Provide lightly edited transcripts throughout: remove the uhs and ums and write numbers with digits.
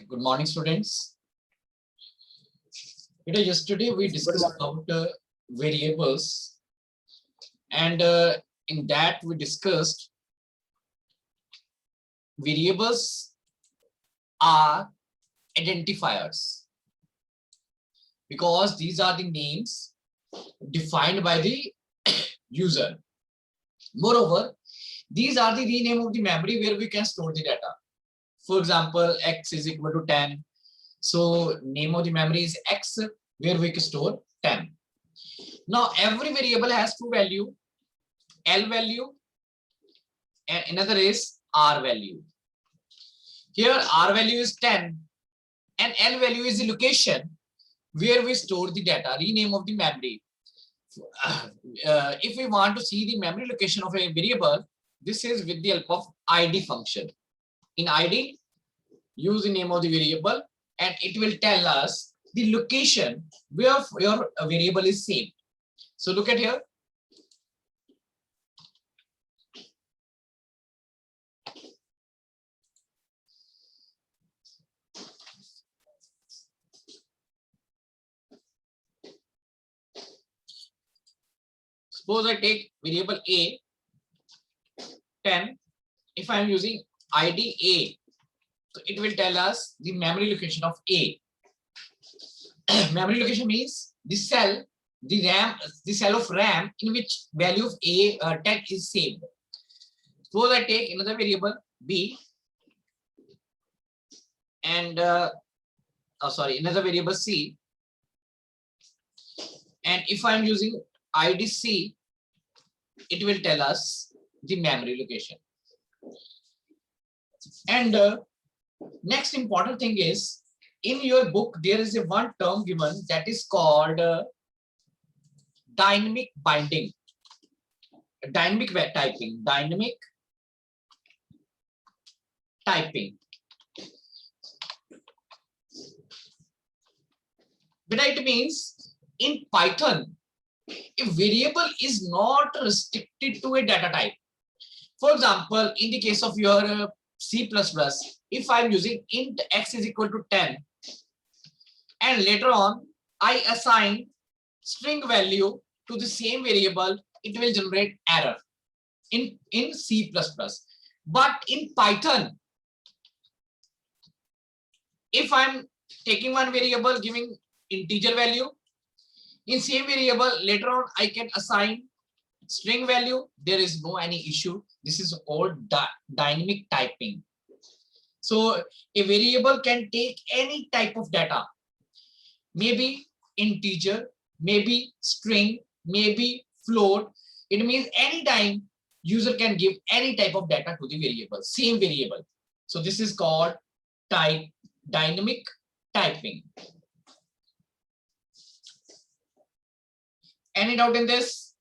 Good morning, students. Yesterday we discussed about variables, and in that we discussed variables are identifiers because these are the names defined by the user. Moreover, these are the rename of the memory where we can store the data. For example, x is equal to 10. So name of the memory is x where we can store 10. Now every variable has two value, L value and another is R value. Here R value is 10 and L value is the location where we store the data, rename of the memory. If we want to see the memory location of a variable, this is with the help of ID function. In ID, use the name of the variable and it will tell us the location where your variable is saved. So look at here. Suppose I take variable A, 10. If I am using ID A, so it will tell us the memory location of A. Memory location means the cell, the RAM, the cell of RAM in which value of A 10 is saved. Suppose I take another variable B and another variable C, and if I am using ID C, it will tell us the memory location. And next important thing is, in your book there is a one term given that is called dynamic binding, dynamic typing, dynamic typing. But it means in Python, a variable is not restricted to a data type. For example, in the case of your C++, if I'm using int x is equal to 10, and later on I assign string value to the same variable, it will generate error in C++. But in Python, if I'm taking one variable giving integer value, in same variable later on I can assign string value, there is no any issue. This is called dynamic typing. So a variable can take any type of data, maybe integer, maybe string, maybe float. It means anytime user can give any type of data to the variable, same variable. So this is called dynamic typing. Any doubt in this?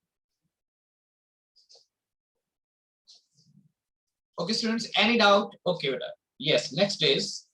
Okay, students, any doubt? Okay, yes, next is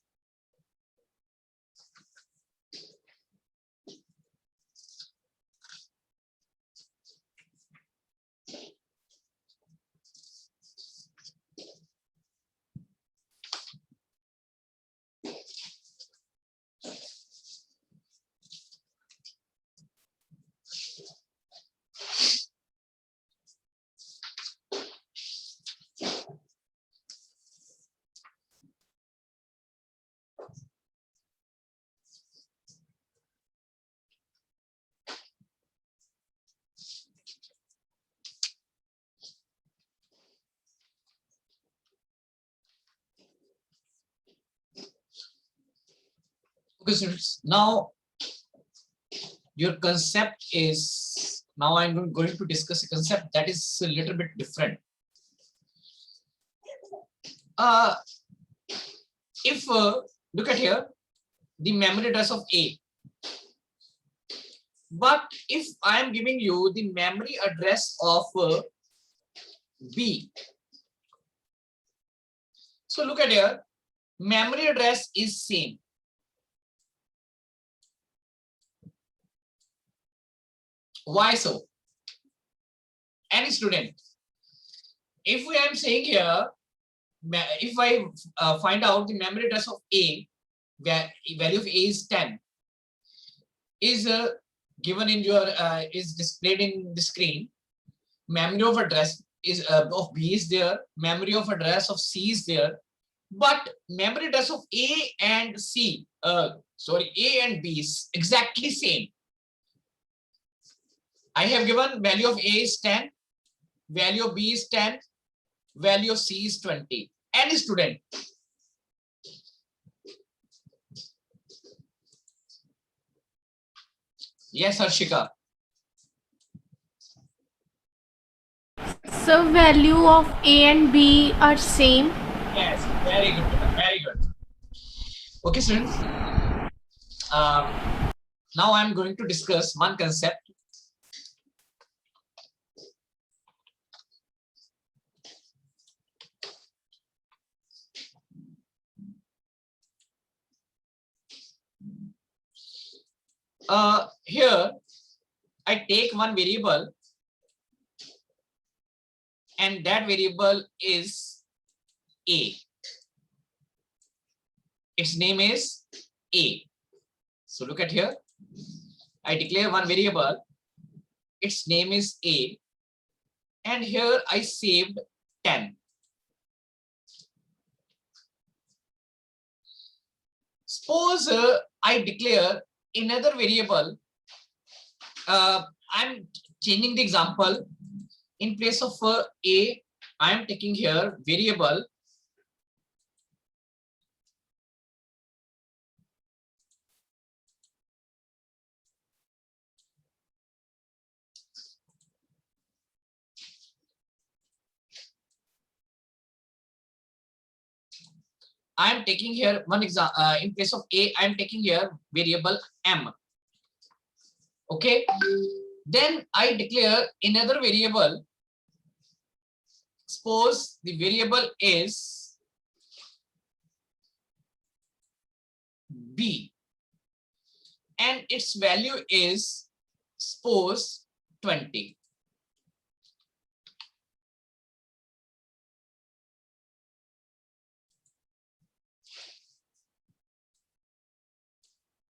okay, students. Now your concept is, now I'm going to discuss a concept that is a little bit different. If look at here, the memory address of A, but if I am giving you the memory address of B, so look at here, memory address is same. Why so? Any student, if we am saying here, if I find out the memory address of A, value of A is 10, is given in your is displayed in the screen. Memory of address is of B is there, memory of address of C is there, but memory address of A and C, A and B is exactly same. I have given value of A is 10, value of B is 10, value of C is 20. Any student. Yes, Harshika. So value of A and B are same. Yes, very good, very good. Okay, students. Now I'm going to discuss one concept. Here I take one variable, and that variable is A. Its name is A. So look at here. I declare one variable. Its name is A. And here I saved 10. Suppose I declare another variable. I'm changing the example. In place of A, I am taking here variable I am taking here one example. In place of A, I am taking here variable M. Okay. Then I declare another variable. Suppose the variable is B, and its value is suppose 20.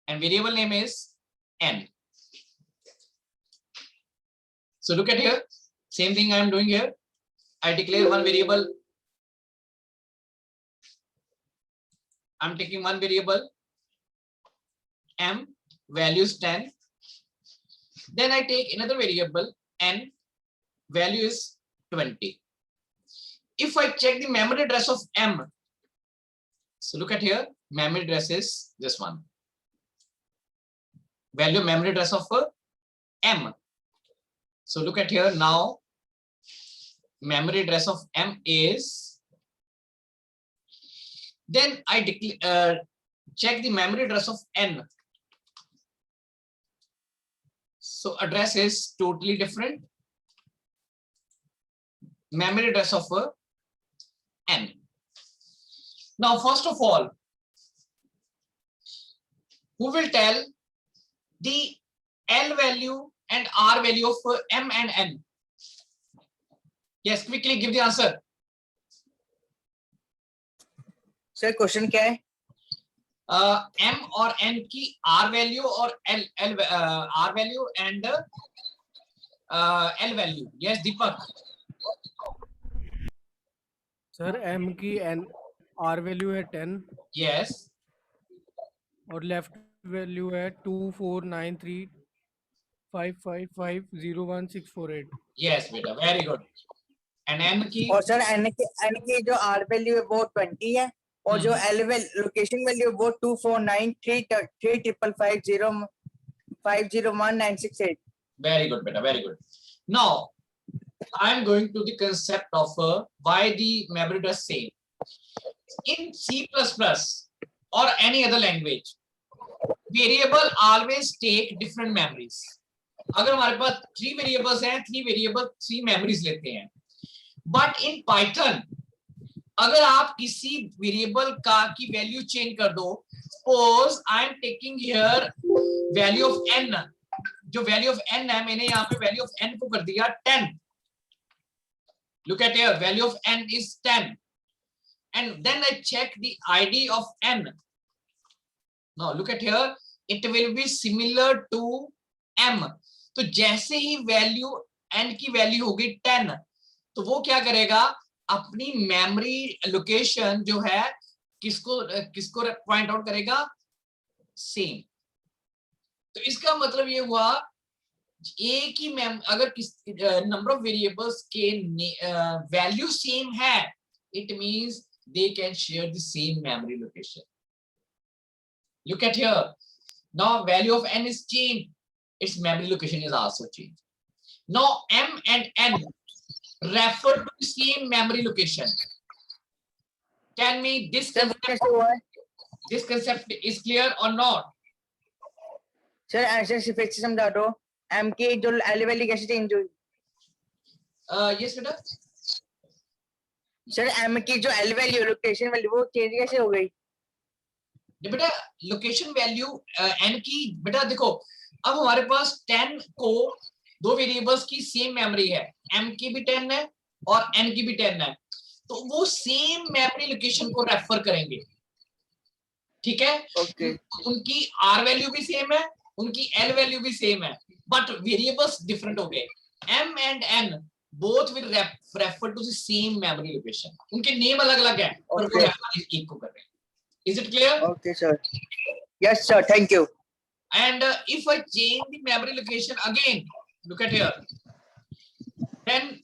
And variable name is N. So look at here, same thing I am doing here. I declare one variable. I'm taking one variable M, value is 10. Then I take another variable N, value is 20. If I check the memory address of M, so look at here, memory address is this one. Value memory address of M. So look at here now, memory address of M is, then I check the memory address of N. So address is totally different. Memory address of N. Now, first of all, who will tell the L value and R value of M and N? Yes, quickly give the answer. Sir question क्या है? M और N की R value और R value and L value. Yes, Deepak. Sir M की R value है 10 Yes. और left value है 249355501648. Yes, beta. Very good. And N की? और सर N की जो R वैल्यू है वो 20 है और जो L लोकेशन वैल्यू वो 249335501968. Very good, beta. Very good. Now, I'm going to the concept of why the memory address same. In C++ or any other language, variable always take different memories. अगर हमारे पास 3 variables हैं, 3 variable 3 memories लेते हैं. But in Python, अगर आप किसी variable का की value change कर दो, suppose I am taking here value of n, जो value of n है, मैंने यहाँ पे value of n को कर दिया 10. Look at here, value of n is 10. And then I check the ID of n. Now look at here, it will be similar to m. तो जैसे ही value n की वैल्यू होगी 10, तो वो क्या करेगा, अपनी मेमोरी लोकेशन जो है किसको किसको पॉइंट आउट करेगा, सेम। तो इसका मतलब ये हुआ एक ही अगर किस नंबर ऑफ वेरिएबल्स के वैल्यू सेम है, it means they can share the same memory location. Look at here, now value of n is changed, its memory location is also changed. Now m and n refer to the same memory location. Tell me this sir कैसे हुआ है? concept is clear or not? Sir ऐसे से फिर से समझा दो, m की जो l वैल्यू कैसे चेंज हुई? Yes बेटा, सर m की जो l वैल्यू लोकेशन वैल्यू वो चेंज कैसे हो गई? बेटा लोकेशन वैल्यू n की, बेटा देखो अब हमारे पास 10 को दो वेरिएबल्स की सेम मेमोरी है, m की भी 10 है और n की भी 10 है, तो वो सेम मेमोरी लोकेशन को रेफर करेंगे, ठीक है? ओके उनकी r वैल्यू भी सेम है, उनकी l वैल्यू भी सेम है, बट वेरिएबल्स डिफरेंट हो गए। m and n both will refer to the same memory location, उनके नेम अलग अलग है पर वो रेफर एक को कर रहे हैं। Is it clear? Okay sir, yes sir, thank you. And if I change the memory location again, look at here, then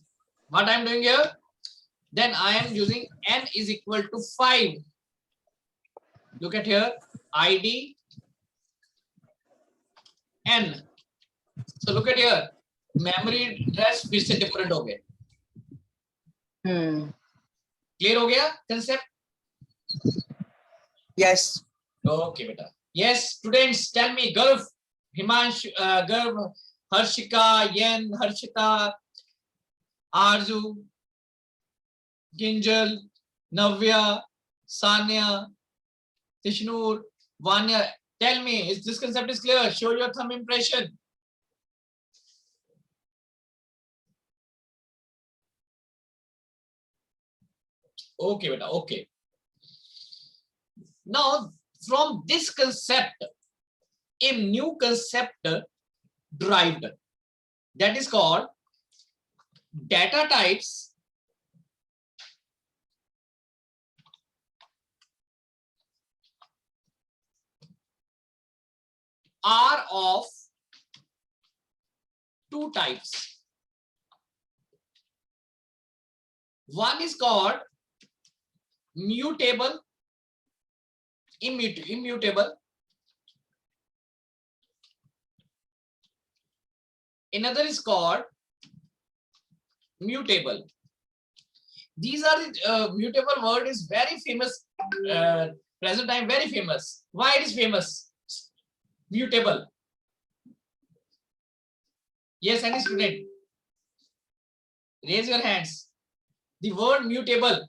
what I am doing here, then I am using n is equal to 5. Look at here, id n. So look at here, memory address फिर से different हो गए। Clear हो गया concept? Yes Okay बेटा, yes students, tell me, Garv, Himanshu, Garv, Harshika, Yen, Harshita, Arzu, Ginjal, Navya, Sanya, Tishnur, Vanya, tell me, is this concept is clear? Show your thumb impression. Okay beta, okay. Now from this concept, a new concept derived, that is called data types are of two types. One is called mutable, immutable. Another is called mutable. These are the mutable word is very famous, present time very famous. Why it is famous? Mutable. Yes, any student? Raise your hands. The word mutable,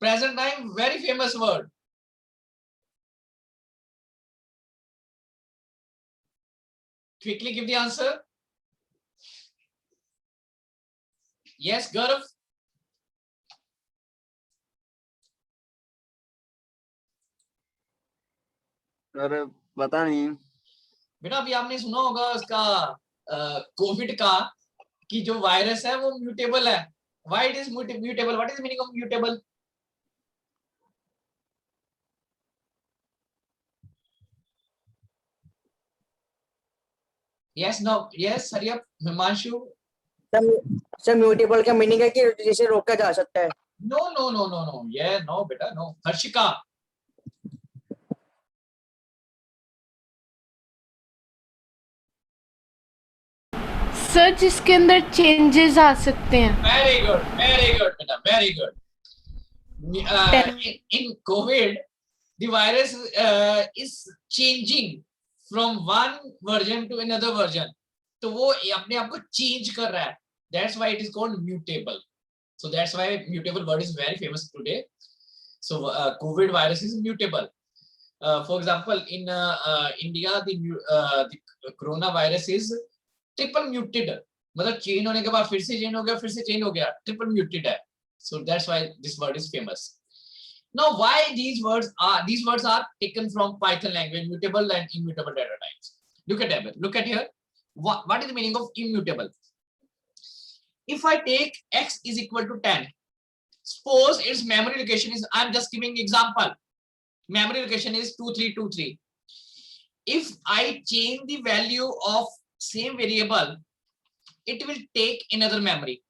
present time very famous word. Quickly give the answer. Yes, Gaurav. Sir पता नहीं। बेटा अभी आपने सुना होगा उसका Covid का कि जो वायरस है वो म्यूटेबल है। Why it is mutable? What is the meaning of mutable? Yes, no, yes, hurry up, Himanshu. Sir mutable का मीनिंग है कि जिसे रोका जा सकता है। No, no, no, no, no. Yeah, no, beta, no. Harshika. Sir जिसके अंदर चेंजेस आ सकते हैं। Very good, beta, very good. In COVID, the virus is changing from one version to another version. तो वो अपने आप को change कर रहा है. That's why it is called mutable. So that's why mutable word is very famous today. So COVID virus is mutable. For example, in India, the coronavirus is triple muted. मतलब change होने के बाद फिर से change हो गया, फिर से चेंज हो गया, ट्रिपल म्यूटेड है. So that's why this word is famous. Now, why these words are taken from Python language, mutable and immutable data types. Look at here. What is the meaning of immutable? If I take x is equal to 10, suppose its memory location is, I'm just giving example, memory location is 2323. If I change the value of same variable, it will take another memory.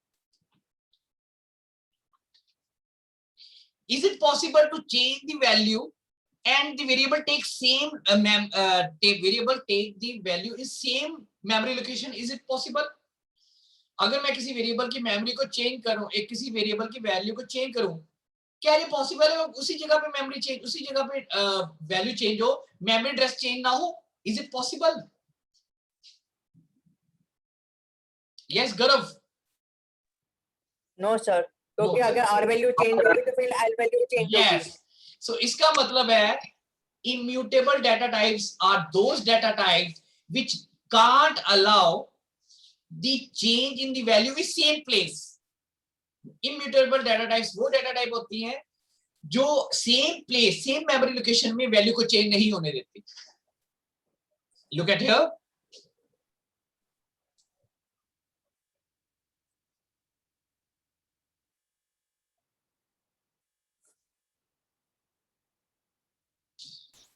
Is it possible to change the value and the variable takes same variable take the value is same memory location? Is it possible? अगर मैं किसी variable की memory को change करूं, एक किसी variable की value को चेंज करूं, क्या ये पॉसिबल है उसी जगह पे मेमोरी चेंज, उसी जगह पे वैल्यू चेंज हो, मेमोरी एड्रेस चेंज ना हो? Is it possible? Yes Gaurav? No sir, क्योंकि अगर आर वैल्यू चेंज होगी तो फिर एल वैल्यू चेंज होगी। यस, सो इसका मतलब है immutable data types are those data types which can't allow the change in the value is same place. Immutable data types वो data type होती हैं जो same place, same memory location में value को change नहीं होने देती. Look at here.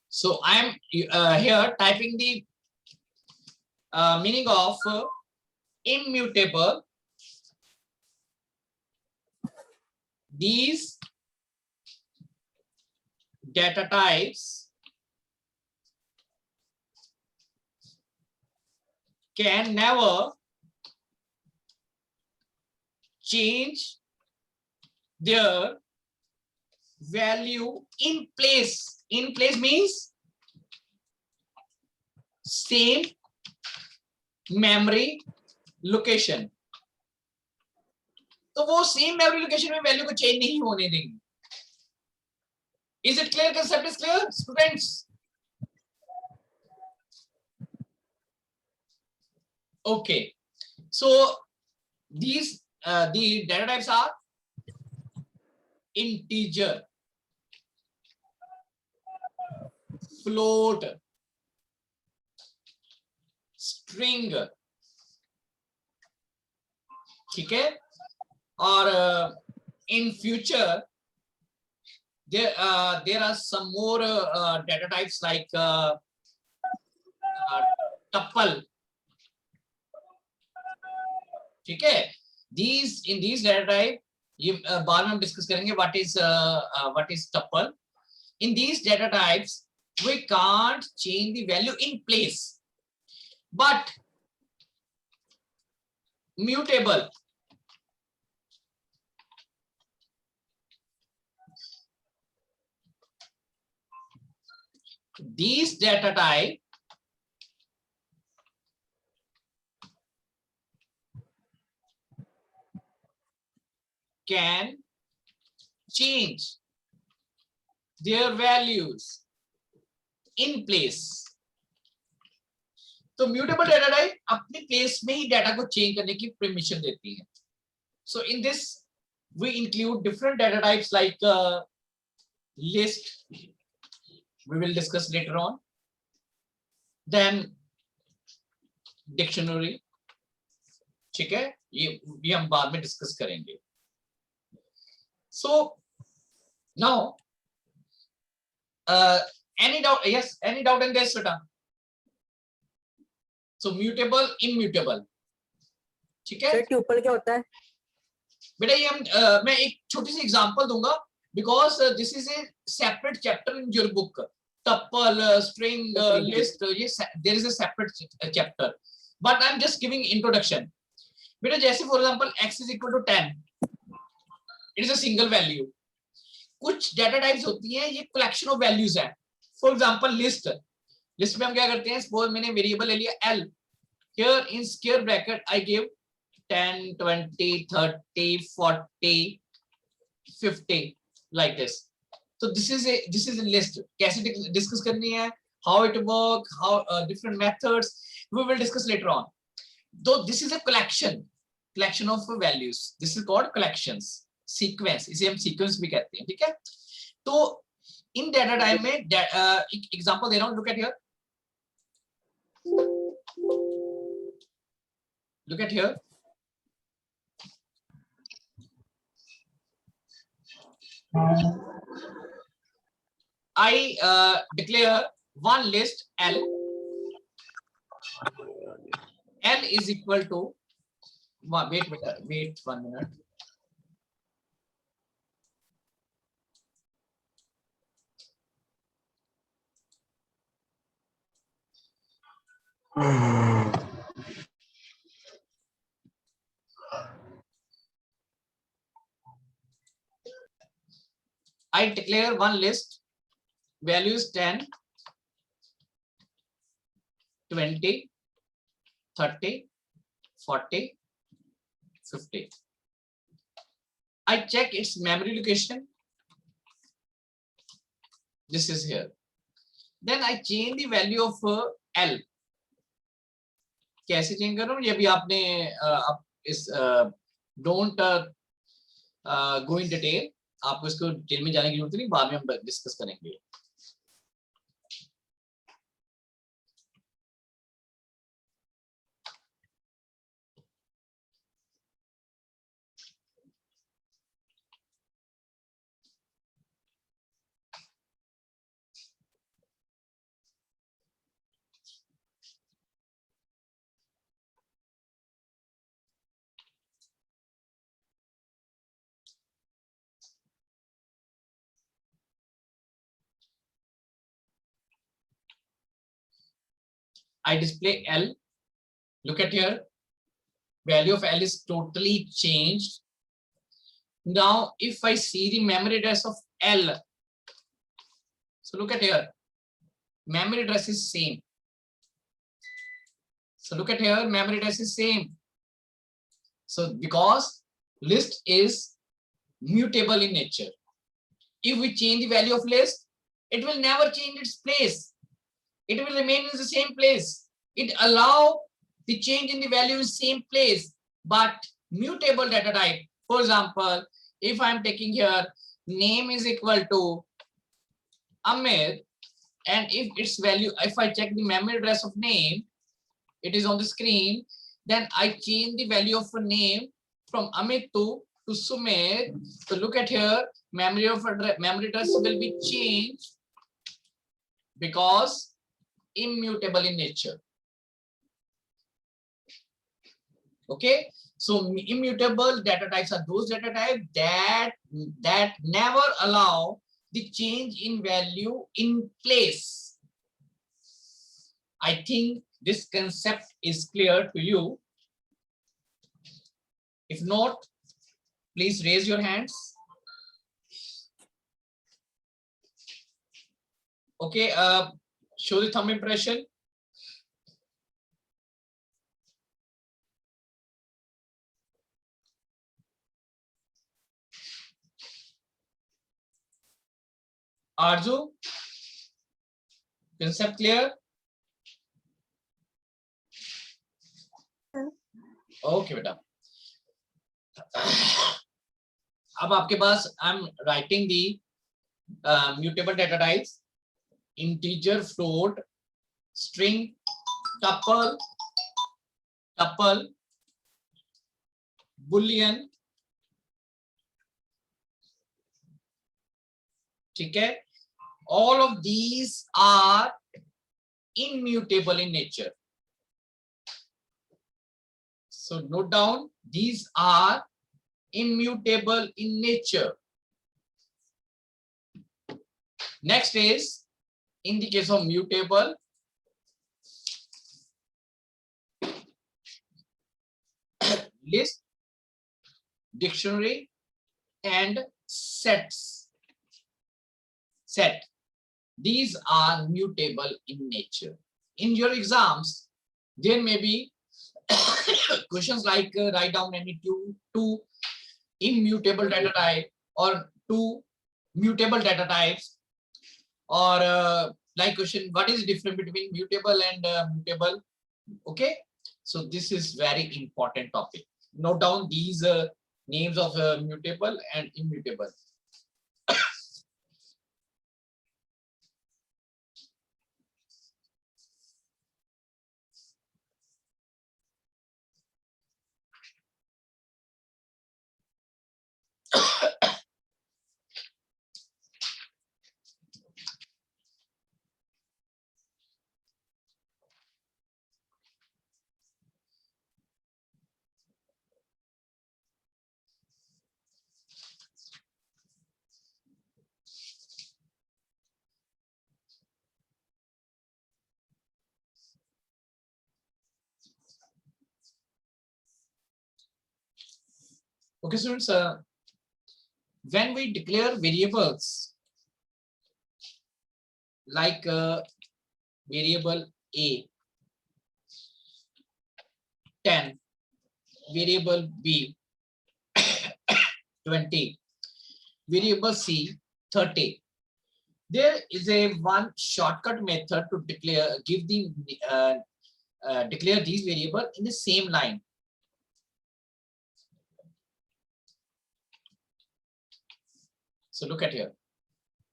So I am here typing the meaning of immutable. These data types can never change their value in place. In place means same memory location. तो वो same memory location में value को change नहीं होने देंगे. Is it clear? Concept is clear, students? Okay, so these the data types are integer, float, string. ठीक है? और in future there are some more data types like tuple. ठीक है? In these data type ये बाद में हम discuss करेंगे what is tuple. In these data types we can't change the value in place, but mutable, these data type can change their values in place. तो mutable data type अपने place में ही data को change करने की permission देती है. So in this we include different data types like list, we will discuss later on, then dictionary. ठीक है? ये हम बाद में डिस्कस करेंगे. So now any doubt? Yes, any doubt in this, Shweta? So mutable, immutable. ठीक है? Sir tuple क्या होता है? बेटा ये हम मैं एक छोटी सी एग्जांपल दूंगा because this is a separate chapter in your book. Tuple, string, list, there is a separate chapter. But I'm just giving introduction. बेटा जैसे for example x is equal to 10. It is a single value. कुछ data types होती हैं ये collection of values है. For example list. List में हम क्या करते हैं? सपोज मैंने वेरिएबल ले लिया l. Here in square bracket I give 10, 20, 30, 40, 50 like this. So this is a list. कैसे डिस्कस करनी है? How it work? How different methods? We will discuss later on. Though this is a collection of values. This is called collections. Sequence. इसे हम sequence भी कहते हैं. ठीक है? तो in data type में example दे रहा हूँ, look at here. Look at here. I declare one list L. L is equal to, wait 1 minute. I declare one list, values 10, 20, 30, 40, 50. I check its memory location. This is here. Then I change the value of L. कैसे change कर रहा हूँ, ये भी आपने आप इस don't go in detail, आपको इसको डिटेल में जाने की जरूरत नहीं, बाद में हम डिस्कस करेंगे. I display L. Look at here. Value of L is totally changed. Now, if I see the memory address of L, so look at here. Memory address is same. So look at here, memory address is same. So because list is mutable in nature. If we change the value of list, it will never change its place. It will remain in the same place. It allow the change in the value in same place, but mutable data type. For example, if I'm taking here name is equal to Ahmed, and if its value, if I check the memory address of name, it is on the screen, then I change the value of a name from Amit to Sumer. So look at here, memory address will be changed because immutable in nature. Okay, so immutable data types are those data types that never allow the change in value in place. I think this concept is clear to you. If not, please raise your hands. Okay, show the thumb impression. Arzu, concept clear? Okay, बेटा. अब आपके पास I'm writing the mutable data types: integer, float, string, tuple, boolean. ठीक है? All of these are immutable in nature. So note down, these are immutable in nature. Next is, in the case of mutable, list, dictionary, and sets. Set. These are mutable in nature. In your exams, there may be questions like write down any two immutable data type or two mutable data types, or like question, what is the difference between mutable and mutable? Okay, so this is very important topic. Note down these names of mutable and immutable. Okay, students, when we declare variables like variable A 10, variable B 20, variable C 30. There is a one shortcut method to declare declare these variables in the same line. So look at here,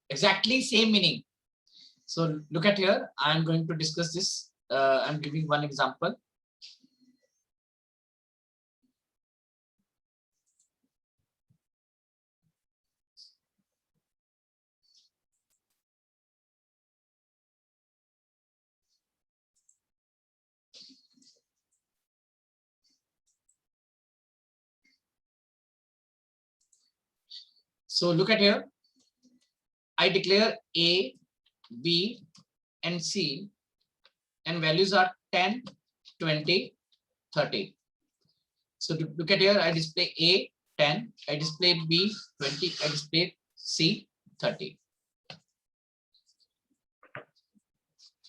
exactly same meaning. So look at here, I'm going to discuss this. I'm giving one example. So look at here, I declare A, B, and C, and values are 10, 20, 30. So look at here, I display A 10, I display B 20, I display C 30.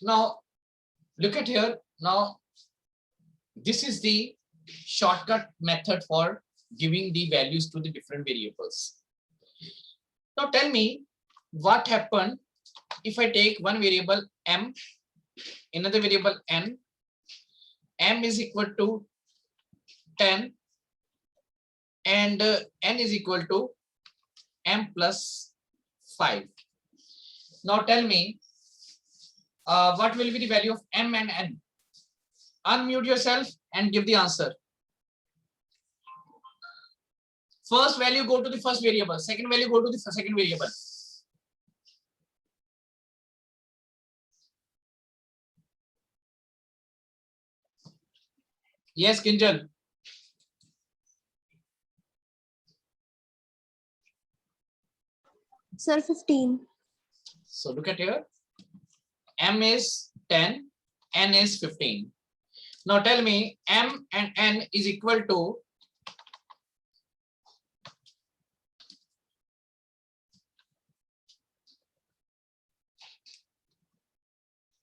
Now look at here, now this is the shortcut method for giving the values to the different variables. Now tell me what happened if I take one variable M, another variable N, M is equal to 10 and N is equal to M plus 5. Now tell me what will be the value of M and N? Unmute yourself and give the answer. First value go to the first variable, second value go to the second variable. Yes, Kinjal. Sir, 15. So look at here. M is 10, N is 15. Now tell me M and N is equal to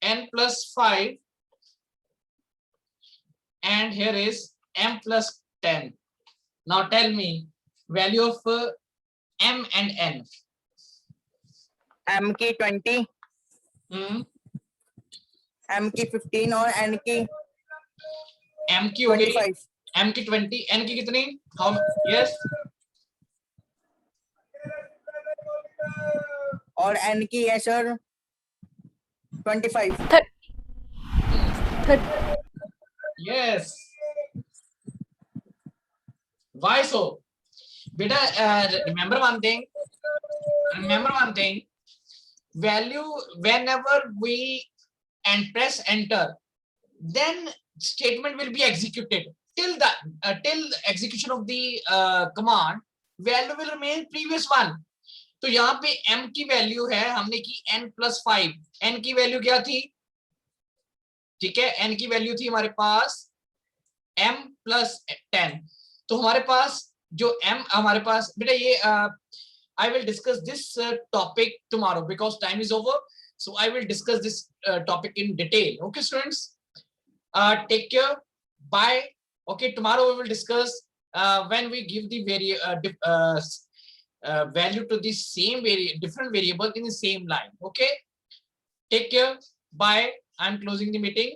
N plus 5 and here is M plus 10. Now tell me value of M and N. M की 20, M की 15 और N की M की हो गई, 25. M की 20, N की कितनी? How? Yes. और N की है sir 25. 30. Yes. Why so? Beta, remember one thing. Remember one thing. Value whenever we and press enter, then statement will be executed. Till the till execution of the command, value will remain previous one. तो यहाँ पे m की value है, हमने की n plus 5. n की value क्या थी? ठीक है, n की वैल्यू थी हमारे पास m plus 10. तो हमारे पास जो m हमारे पास बेटा ये I will discuss this topic tomorrow because time is over. So I will discuss this topic in detail. Okay, students. Take care. Bye. Okay, tomorrow we will discuss when we give the value to the same different variable in the same line. Okay. Take care. Bye. I'm closing the meeting.